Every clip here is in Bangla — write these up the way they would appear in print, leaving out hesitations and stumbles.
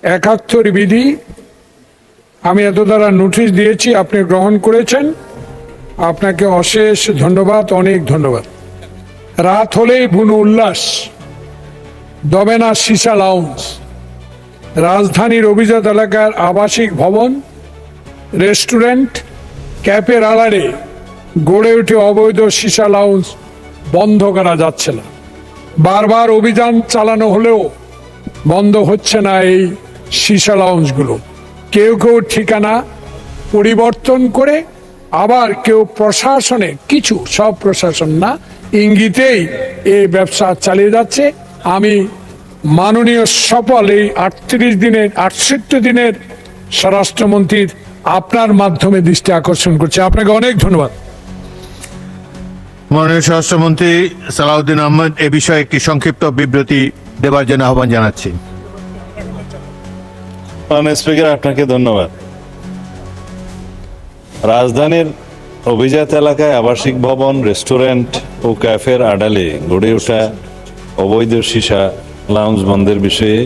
71 বিধি আমি এত দ্বারা নোটিশ দিয়েছি, আপনি গ্রহণ করেছেন, আপনাকে অশেষ ধন্যবাদ, অনেক ধন্যবাদ। রাত হলেই বুনো উল্লাস, দবে না সিসা লাউঞ্জ। রাজধানীর অভিজাত এলাকার আবাসিক ভবন, রেস্টুরেন্ট, ক্যাফের আড়ালে গড়ে উঠে অবৈধ সিসা লাউঞ্জ বন্ধ করা যাচ্ছে না। বারবার অভিযান চালানো হলেও বন্ধ হচ্ছে না এই সিসা লাউঞ্জগুলো। কেউ কেউ ঠিকানা পরিবর্তন করে, আবার কেউ প্রশাসনে কিছু, সব প্রশাসন না, ইঙ্গিতেই এই ব্যবসা চালিয়ে যাচ্ছে। আমি মাননীয় সফল এই 68 দিনের স্বরাষ্ট্রমন্ত্রীর আপনার মাধ্যমে দৃষ্টি আকর্ষণ করছি। আপনাকে অনেক ধন্যবাদ। মাননীয় স্বরাষ্ট্রমন্ত্রী সালাউদ্দিন আহমেদ এ বিষয়ে একটি সংক্ষিপ্ত বিবৃতি দেওয়ার জন্য আহ্বান জানাচ্ছি। মাননীয় স্পিকার, আপনাকে ধন্যবাদ। রাজধানীর অভিজাত এলাকায় আবাসিক ভবন, রেস্টুরেন্ট ও ক্যাফের আড়ালে গড়ে ওঠা অবৈধ সিসা লাউঞ্জ বন্ধের বিষয়ে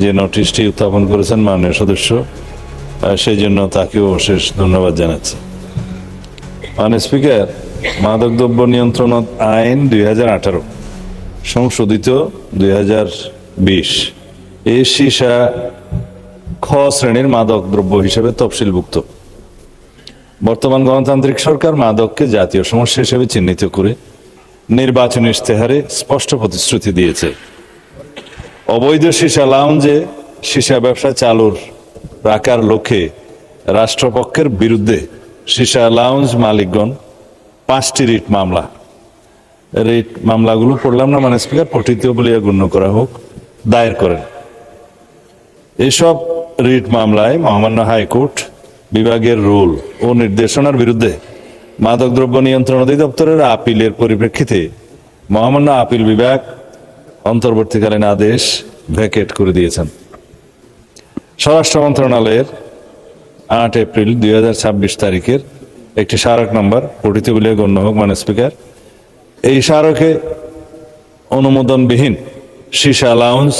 যে নোটিশটি উত্থাপন করেছেন মাননীয় সদস্য, সেই জন্য তাকেও অশেষ ধন্যবাদ জানাচ্ছি। মাননীয় স্পিকার, মাদকদ্রব্য নিয়ন্ত্রণ আইন 2018 সংশোধিত 2020 এই সিসা খ শ্রেণীর মাদক দ্রব্য হিসেবে তফসিলভুক্ত। বর্তমান গণতান্ত্রিক সরকার মাদককে জাতীয় সমস্যা হিসেবে চিহ্নিত করে নির্বাচনী ইশতেহারে স্পষ্ট প্রতিশ্রুতি দিয়েছে। অবৈধ সিসা লাউঞ্জে সিসা ব্যবসা চালুর রাখার লক্ষ্যে রাষ্ট্রপক্ষের বিরুদ্ধে সিসা লাউঞ্জ মালিকগণ 5টি রিট মামলাগুলো পড়লাম না মানে স্পিকার, পঠিত বলিয়া গণ্য করা হোক, দায়ের করেন। এইসব রিট মামলায় মহামান্য হাইকোর্ট বিভাগের রুল ও নির্দেশনার বিরুদ্ধে মাদকদ্রব্য নিয়ন্ত্রণ অধিদপ্তরের আপিলের পরিপ্রেক্ষিতে মহামান্য আপিল বিভাগ অন্তর্বর্তীকালীন আদেশ ভ্যাকেট করে দিয়েছেন। স্বরাষ্ট্র মন্ত্রণালয়ের 8 এপ্রিল 2026 তারিখের একটি স্মারক নম্বর পঠিত বলে গণ্য হোক মানে স্পিকার, এই স্মারকে অনুমোদনবিহীন সিসা লাউঞ্জ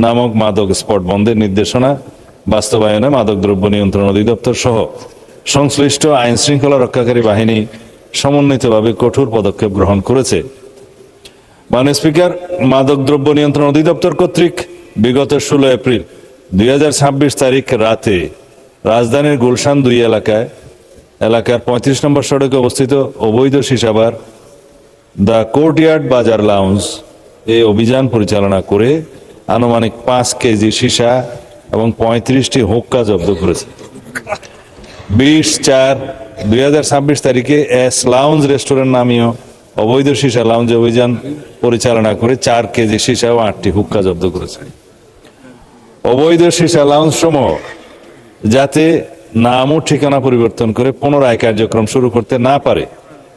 নামক মাদক স্পট বন্ধের নির্দেশনা বাস্তবায়নে মাদকদ্রব্য নিয়ন্ত্রণ অধিদপ্তর সহ সংশ্লিষ্ট আইন শৃঙ্খলা রক্ষাকারী বাহিনী সমন্বিতভাবে কঠোর পদক্ষেপ গ্রহণ করেছে। মাননীয় স্পিকার, মাদকদ্রব্য নিয়ন্ত্রণ অধিদপ্তর কর্তৃক বিগত 16 এপ্রিল 2026 তারিখ রাতে রাজধানীর গুলশান 2 এলাকার 35 নম্বর সড়কে অবস্থিত অবৈধ সিসাবার দ্য কোর্টইয়ার্ড বাজার লাউঞ্জ এই অভিযান পরিচালনা করে আনুমানিক 5 কেজি সিসা এবং 35টি হুক্কা জব্দ করেছে। 20/4/2026 তারিখে এস লাউঞ্জ রেস্টুরেন্ট নামীয় অবৈধ সিসা লাউঞ্জ অভিযান পরিচালনা করে 4 কেজি সিসা ও 8টি হুক্কা জব্দ করেছে। অবৈধ সিসা লাউঞ্জ সমূহ যাতে নাম ও ঠিকানা পরিবর্তন করে পুনরায় কার্যক্রম শুরু করতে না পারে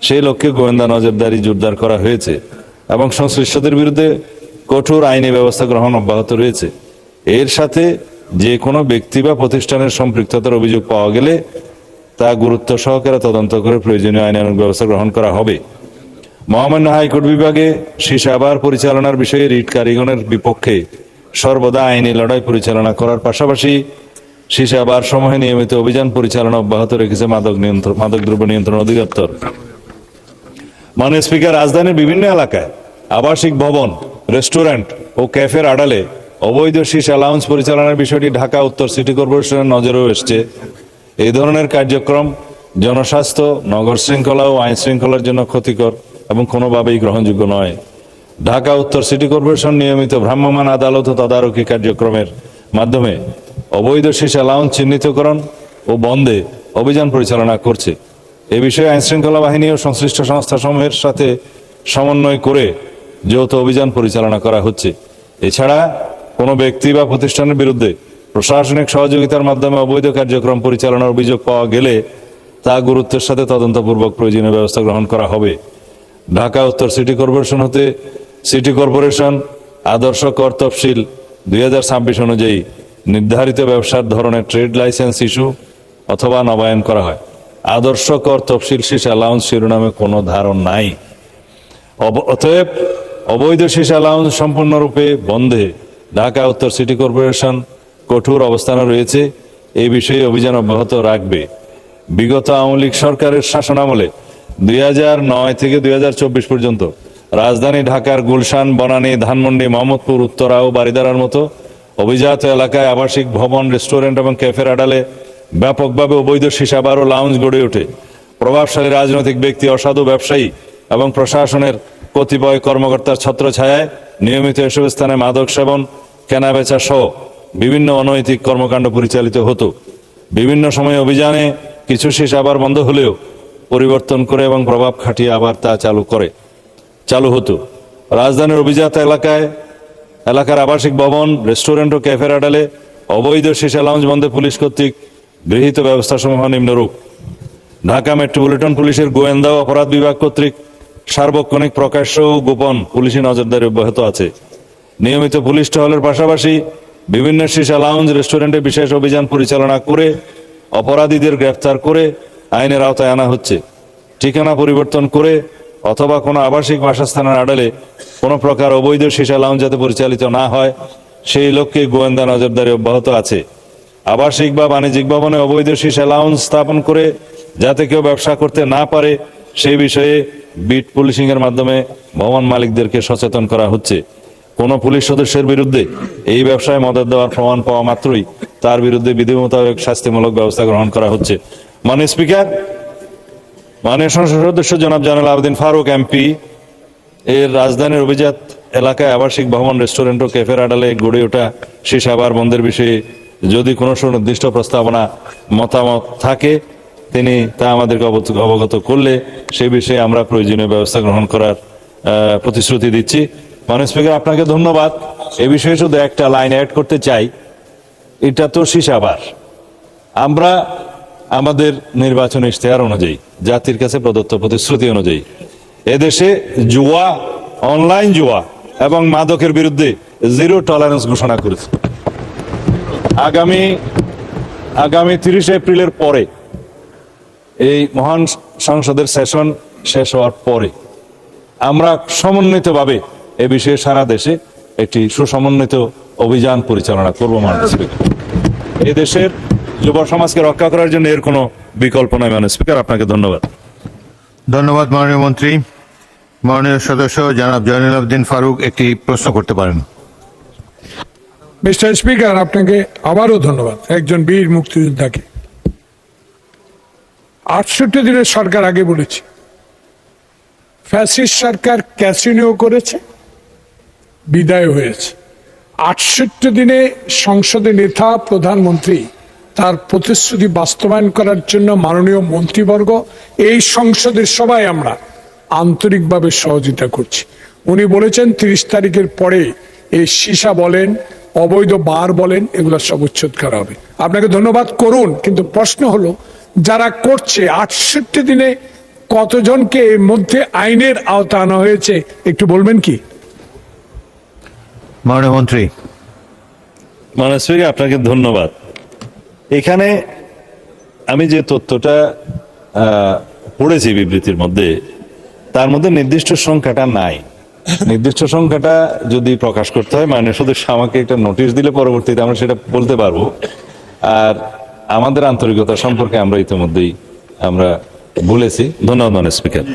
সেই লক্ষ্যে গোয়েন্দা নজরদারি জোরদার করা হয়েছে এবং সংশ্লিষ্টদের বিরুদ্ধে কঠোর আইনি ব্যবস্থা গ্রহণ অব্যাহত রয়েছে। এর সাথে যে কোনো ব্যক্তি বা প্রতিষ্ঠানের সম্পৃক্ততার অভিযোগ পাওয়া গেলে তা গুরুত্ব সহকারে তদন্ত করে প্রয়োজনীয় আইনানুগ ব্যবস্থা গ্রহণ করা হবে। মহামান্য হাইকোর্ট বিভাগে সিসাবার পরিচালনার বিষয়ে রিট কারিগণের বিপক্ষে সর্বদা আইনি লড়াই পরিচালনা করার পাশাপাশি সিসাবার সমূহে নিয়মিত অভিযান পরিচালনা অব্যাহত রেখেছে মাদকদ্রব্য নিয়ন্ত্রণ অধিদপ্তর। মাননীয় স্পিকার, রাজধানীর বিভিন্ন এলাকায় আবাসিক ভবন, রেস্টুরেন্ট ও ক্যাফের আড়ালে অবৈধ সিসা লাউঞ্জ পরিচালনার বিষয়টি ঢাকা উত্তর সিটি কর্পোরেশনের নজরেও এসছে। এই ধরনের কার্যক্রম জনস্বাস্থ্য, নগর শৃঙ্খলা ও আইন শৃঙ্খলার জন্য ক্ষতিকর এবং কোনোভাবেই গ্রহণযোগ্য নয়। ঢাকা উত্তর সিটি কর্পোরেশন নিয়মিত ভ্রাম্যমাণ আদালত ও তদারকি কার্যক্রমের মাধ্যমে অবৈধ সিসা লাউঞ্জ চিহ্নিতকরণ ও বন্ধে অভিযান পরিচালনা করছে। এ বিষয়ে আইন শৃঙ্খলা বাহিনী ও সংশ্লিষ্ট সংস্থাসমূহের সাথে সমন্বয় করে যৌথ অভিযান পরিচালনা করা হচ্ছে। এছাড়া কোনো ব্যক্তি বা প্রতিষ্ঠানের বিরুদ্ধে প্রশাসনিক সহযোগিতার মাধ্যমে অবৈধ কার্যক্রম পরিচালনার অভিযোগ পাওয়া গেলে তা গুরুত্বের সাথে তদন্তপূর্বক প্রয়োজনীয় ব্যবস্থা গ্রহণ করা হবে। ঢাকা উত্তর সিটি কর্পোরেশন হতে সিটি কর্পোরেশন আদর্শ কর তফসিল 2026 অনুযায়ী নির্ধারিত ব্যবসার ধরনের ট্রেড লাইসেন্স ইস্যু অথবা নবায়ন করা হয়। আদর্শ কর তফসিল সিসা লাউঞ্জ শিরোনামে কোনো ধারণ নাই। অতএব অবৈধ সিসা লাউঞ্জ সম্পূর্ণরূপে বন্ধে ঢাকা উত্তর সিটি কর্পোরেশন কঠোর অবস্থানে রয়েছে। এই বিষয়ে অভিযান অব্যাহত রাখবে। বিগত আওয়ামী লীগ সরকারের শাসনামলে 2009 থেকে 2024 পর্যন্ত রাজধানী ঢাকার গুলশান, বনানী, ধানমন্ডি, মোহাম্মদপুর, উত্তরা ও বারিধারার মতো অভিজাত এলাকায় আবাসিক ভবন, রেস্টুরেন্ট এবং ক্যাফের আড়ালে ব্যাপকভাবে অবৈধ সীসা বার ও লাউঞ্জ গড়ে ওঠে। প্রভাবশালী রাজনৈতিক ব্যক্তি, অসাধু ব্যবসায়ী এবং প্রশাসনের কতিপয় কর্মকর্তার ছত্রছায়ায় নিয়মিত এসব স্থানে মাদক সেবন, কেনাবেচা সহ বিভিন্ন অনৈতিক কর্মকাণ্ড পরিচালিত হতো। বিভিন্ন সময় অভিযানে কিছু সীসা বার বন্ধ হলেও পরিবর্তন করে এবং প্রভাব খাটিয়ে আবার তা চালু হতো। রাজধানীর অভিজাত এলাকার আবাসিক ভবন, রেস্টুরেন্ট ও ক্যাফের আড়ালে অবৈধ সীসা লাউঞ্জ বন্ধে পুলিশ কর্তৃক গৃহীত ব্যবস্থাসমূহ নিম্নরূপ: ঢাকা মেট্রোপলিটন পুলিশের গোয়েন্দা ও অপরাধ বিভাগ কর্তৃক সার্বক্ষণিক প্রকাশ্য ও গোপন পুলিশি নজরদারি অব্যাহত আছে। নিয়মিত পুলিশ টহলের পাশাপাশি বিভিন্ন সীসা লাউঞ্জ, রেস্টুরেন্টে বিশেষ অভিযান পরিচালনা করে অপরাধীদের গ্রেফতার করে আইনের আওতায় আনা হচ্ছে। ঠিকানা পরিবর্তন করে অথবা কোনো আবাসিক বাসস্থানের আড়ালে কোনো প্রকার অবৈধ সীসা লাউঞ্জ যাতে পরিচালিত না হয় সেই লক্ষ্যে গোয়েন্দা নজরদারি অব্যাহত আছে। আবাসিক বা বাণিজ্যিক ভবনে অবৈধ সীসা লাউঞ্জ স্থাপন করে যাতে কেউ ব্যবসা করতে না পারে সেই বিষয়ে বিট পুলিশিং এর মাধ্যমে ভবন মালিকদেরকে সচেতন করা হচ্ছে। কোন পুলিশ সদস্যের বিরুদ্ধে এই ব্যবসায় মদত দেওয়ার প্রমাণ পাওয়া মাত্রই তার বিরুদ্ধে বিধি মোতাবেক শাস্তিমূলক ব্যবস্থা গ্রহণ করা হচ্ছে। মাননীয় স্পিকার, মাননীয় সংসদ সদস্য জনাব জয়নুল আবেদিন ফারুক এমপি এর রাজধানীর অভিজাত এলাকায় আবাসিক ভবন, রেস্টুরেন্ট ও ক্যাফের আড়ালে গড়ে ওঠা সীসা বার বন্ধের বিষয়ে যদি কোনো সুনির্দিষ্ট প্রস্তাবনা, মতামত থাকে তিনি তা আমাদেরকে অবগত করলে সেই বিষয়ে আমরা প্রয়োজনীয় ব্যবস্থা গ্রহণ করার প্রতিশ্রুতি দিচ্ছি। মাননীয় স্পিকার, আপনাকে ধন্যবাদ। এ বিষয়ে শুধু একটা লাইন অ্যাড করতে চাই। এটা তো সীসা বার, আমরা আমাদের নির্বাচন ইশতেহার অনুযায়ী, জাতির কাছে প্রদত্ত প্রতিশ্রুতি অনুযায়ী এদেশে জুয়া, অনলাইন জুয়া এবং মাদকের বিরুদ্ধে জিরো টলারেন্স ঘোষণা করেছে। আগামী 30 এপ্রিলের পরে, এই মহান সংসদের সেশন শেষ হওয়ার পরে আমরা সমন্বিতভাবে এ বিষয়ে সারা দেশে একটি সুসমন্বিত অভিযান পরিচালনা করব। মাননীয় স্পিকার, এই দেশের যুব সমাজকে রক্ষা করার জন্য এর কোনো বিকল্প নয়। মাননীয় স্পিকার, আপনাকে ধন্যবাদ। ধন্যবাদ মাননীয় মন্ত্রী। মাননীয় সদস্য জনাব জয়নুল আবেদিন ফারুক একটি প্রশ্ন করতে পারেন। মিস্টার স্পিকার, আপনাকে আবারও ধন্যবাদ। একজন বীর মুক্তিযোদ্ধাকে 68 দিনের সরকার আগে বলেছে, ফ্যাসিস্ট সরকার ক্যাসিনো করেছে, বিদায় হয়েছে। 68 দিনে সংসদে নেতা, প্রধানমন্ত্রী তার প্রতিশ্রুতি বাস্তবায়ন করার জন্য মাননীয় মন্ত্রীবর্গ, এই সংসদের সবাই আমরা আন্তরিকভাবে সহযোগিতা করছি। উনি বলেছেন 30 তারিখের পরে এই সীসা বলেন, অবৈধ বার বলেন, এগুলো সব উচ্ছেদ করা হবে। আপনাকে ধন্যবাদ, করুন। কিন্তু প্রশ্ন হলো, যারা করছে 68 দিনে কতজনকে এর মধ্যে আইনের আওতা আনা হয়েছে একটু বলবেন কি? মাননীয় মন্ত্রী। মাননীয় স্পিকার, আপনাকে ধন্যবাদ। এখানে আমি যে তথ্যটা পড়েছি বিবৃতির মধ্যে, তার মধ্যে নির্দিষ্ট সংখ্যাটা নাই। নির্দিষ্ট সংখ্যাটা যদি প্রকাশ করতে হয় মাননীয় সদস্য আমাকে একটা নোটিশ দিলে পরবর্তীতে আমরা সেটা বলতে পারবো। আর আমাদের আন্তরিকতা সম্পর্কে আমরা ইতিমধ্যেই আমরা বলেছি। ধন্যবাদ মাননীয় স্পিকার।